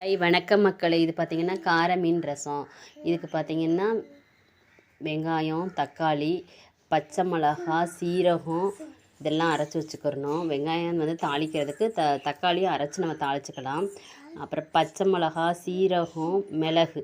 வணக்கம் மக்களே. இது பார்த்திங்கன்னா கார மீன் ரசம். இதுக்கு பார்த்திங்கன்னா வெங்காயம், தக்காளி, பச்சை மிளகா, சீரகம் இதெல்லாம் அரைச்சி வச்சுக்கிறணும். வெங்காயம் வந்து தாளிக்கிறதுக்கு தக்காளியும் அரைச்சி நம்ம தாளிச்சிக்கலாம். அப்புறம் பச்சை மிளகா, சீரகம், மிளகு,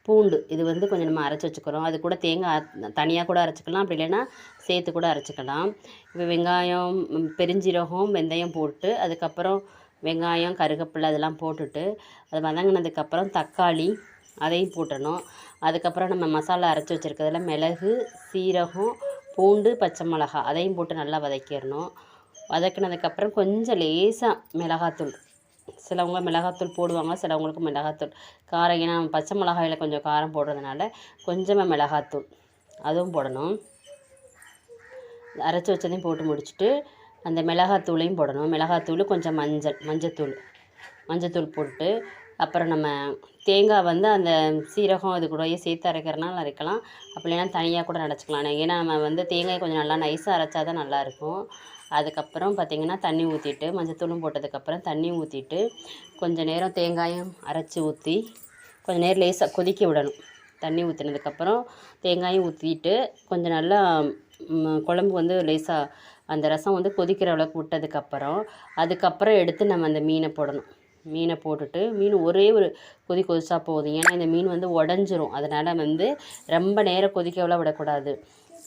பூண்டு இது வந்து கொஞ்சம் நம்ம அரைச்சி வச்சுக்கிறோம். அது கூட தேங்காய் தனியாக கூட அரைச்சிக்கலாம், அப்படி இல்லைன்னா சேர்த்து கூட அரைச்சிக்கலாம். இப்போ வெங்காயம், பெருஞ்சீரகம், வெந்தயம் போட்டு அதுக்கப்புறம் வெங்காயம், கருவேப்பிலை அதெல்லாம் போட்டுட்டு அது வதங்கினதுக்கப்புறம் தக்காளி அதையும் போட்டுடணும். அதுக்கப்புறம் நம்ம மசாலா அரைச்சி வச்சுருக்கிறதுல மிளகு, சீரகம், பூண்டு, பச்சை மிளகா அதையும் போட்டு நல்லா வதக்கிடணும். வதக்கினதுக்கப்புறம் கொஞ்சம் லேசாக மிளகாத்தூள், சிலவங்க மிளகாத்தூள் போடுவாங்க, சிலவங்களுக்கு மிளகாத்தூள் காரம், ஏன்னா பச்சை மிளகாயில் கொஞ்சம் காரம் போடுறதுனால கொஞ்சமாக மிளகாத்தூள் அதுவும் போடணும். அரைச்சி வச்சதையும் போட்டு முடிச்சுட்டு அந்த மிளகாத்தூளையும் போடணும். மிளகாத்தூள், கொஞ்சம் மஞ்சத்தூள் போட்டு அப்புறம் நம்ம தேங்காய் வந்து அந்த சீரகம் இது கூடயே சேர்த்து அரைக்கிறனால அரைக்கலாம், அப்படி இல்லைன்னா தனியாக கூட அரைச்சிக்கலாம். ஏன்னா நம்ம வந்து தேங்காய் கொஞ்சம் நல்லா நைஸாக அரைச்சா தான் நல்லாயிருக்கும். அதுக்கப்புறம் பார்த்திங்கன்னா தண்ணி ஊற்றிட்டு மஞ்சத்தூளும் போட்டதுக்கப்புறம் தண்ணி ஊற்றிட்டு கொஞ்சம் நேரம் தேங்காயும் அரைச்சி ஊற்றி கொஞ்சம் நேரம் லேசாக கொதிக்க விடணும். தண்ணி ஊற்றினதுக்கப்புறம் தேங்காயும் ஊற்றிட்டு கொஞ்சம் நல்லா குழம்பு வந்து லேசாக அந்த ரசம் வந்து கொதிக்கிற அளவுக்கு விட்டதுக்கப்புறம் அதுக்கப்புறம் எடுத்து நம்ம அந்த மீனை போடணும். மீனை போட்டுட்டு மீன் ஒரே ஒரு கொதிச்சா போதும். ஏன்னா இந்த மீன் வந்து உடஞ்சிரும், அதனால் வந்து ரொம்ப நேரம் கொதிக்கவெல்லாம் விடக்கூடாது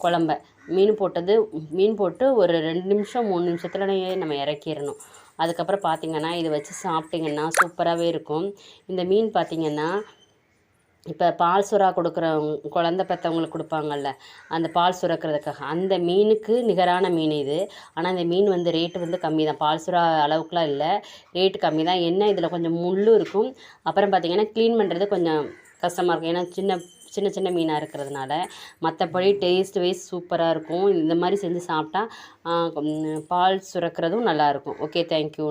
குழம்ப. மீன் போட்டு ஒரு 2 நிமிஷம் 3 நிமிஷத்துலயே நம்ம இறக்கிடணும். அதுக்கப்புறம் பார்த்திங்கன்னா இதை வச்சு சாப்பிட்டிங்கன்னா சூப்பராகவே இருக்கும். இந்த மீன் பார்த்திங்கன்னா இப்போ பால் சுறா கொடுக்குறவங்க, குழந்த பெற்றவங்களுக்கு கொடுப்பாங்கல்ல, அந்த பால் சுரக்கிறதுக்காக அந்த மீனுக்கு நிகரான மீன் இது. ஆனால் இந்த மீன் வந்து ரேட்டு வந்து கம்மி தான், பால் சுறா அளவுக்குலாம் இல்லை, ரேட்டு கம்மி தான். என்ன இதில் கொஞ்சம் முள் இருக்கும். அப்புறம் பார்த்திங்கன்னா க்ளீன் பண்ணுறது கொஞ்சம் கஷ்டமாக இருக்கும், ஏன்னா சின்ன சின்ன மீனாக இருக்கிறதுனால. மற்றபடி டேஸ்ட் வைஸ் சூப்பராக இருக்கும். இந்த மாதிரி செஞ்சு சாப்பிட்டா பால் சுரக்கிறதும் நல்லாயிருக்கும். Okay, thank you.